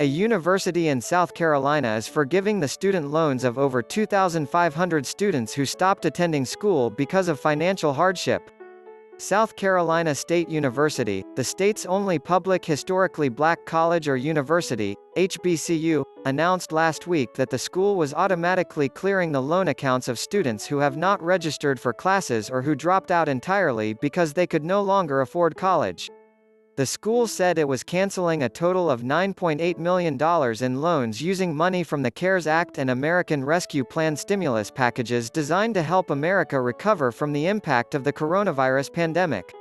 A university in South Carolina is forgiving the student loans of over 2,500 students who stopped attending school because of financial hardship. South Carolina State University, the state's only public historically black college or university, HBCU, announced last week that the school was automatically clearing the loan accounts of students who have not registered for classes or who dropped out entirely because they could no longer afford college. The school said it was canceling a total of $9.8 million in loans using money from the CARES Act and American Rescue Plan stimulus packages designed to help America recover from the impact of the coronavirus pandemic.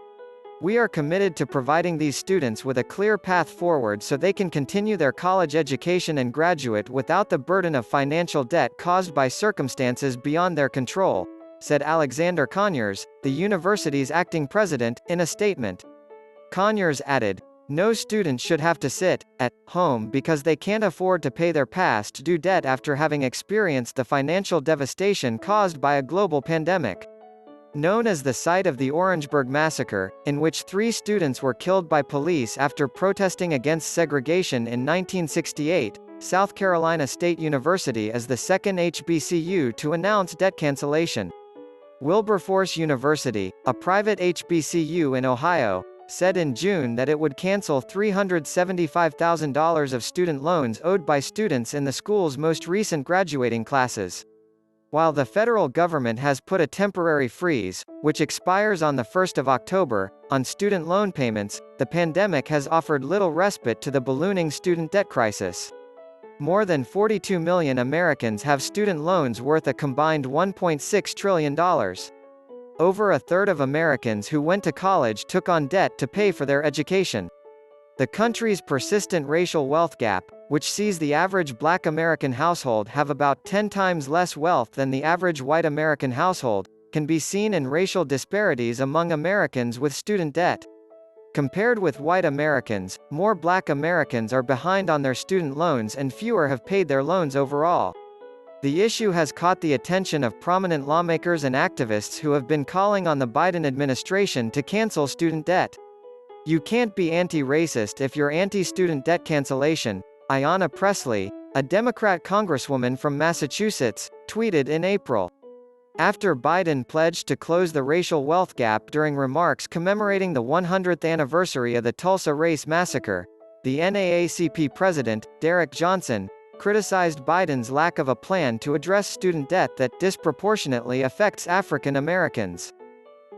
We are committed to providing these students with a clear path forward so they can continue their college education and graduate without the burden of financial debt caused by circumstances beyond their control, said Alexander Conyers, the university's acting president, in a statement. Conyers added, "No student should have to sit at home because they can't afford to pay their past due debt after having experienced the financial devastation caused by a global pandemic." Known as the site of the Orangeburg Massacre, in which 3 students were killed by police after protesting against segregation in 1968, South Carolina State University is the second HBCU to announce debt cancellation. Wilberforce University, a private HBCU in Ohio, said in June that it would cancel $375,000 of student loans owed by students in the school's most recent graduating classes. While the federal government has put a temporary freeze, which expires on the 1st of October, on student loan payments, the pandemic has offered little respite to the ballooning student debt crisis. More than 42 million Americans have student loans worth a combined $1.6 trillion. Over a third of Americans who went to college took on debt to pay for their education. The country's persistent racial wealth gap, which sees the average black American household have about 10 times less wealth than the average white American household, can be seen in racial disparities among Americans with student debt. Compared with white Americans, more black Americans are behind on their student loans and fewer have paid their loans overall. The issue has caught the attention of prominent lawmakers and activists who have been calling on the Biden administration to cancel student debt. "You can't be anti-racist if you're anti-student debt cancellation," Ayanna Pressley, a Democrat congresswoman from Massachusetts, tweeted in April. After Biden pledged to close the racial wealth gap during remarks commemorating the 100th anniversary of the Tulsa Race Massacre, the NAACP president, Derek Johnson, criticized Biden's lack of a plan to address student debt that disproportionately affects African Americans.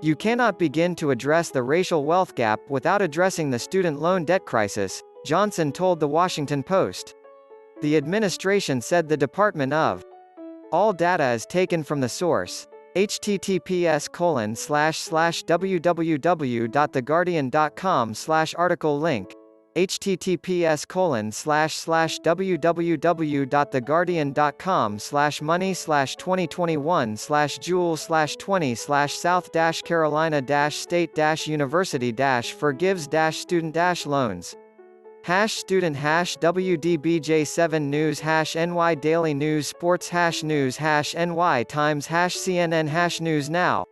"You cannot begin to address the racial wealth gap without addressing the student loan debt crisis," Johnson told The Washington Post. The administration said the Department of all data is taken from the source, https://www.theguardian.com/article link, https://www.theguardian.com/money/2021/south-carolina-state-university-forgives-student-loans #student #WDBJ7 News #NY Daily News Sports #News #NY Times #CNN #News Now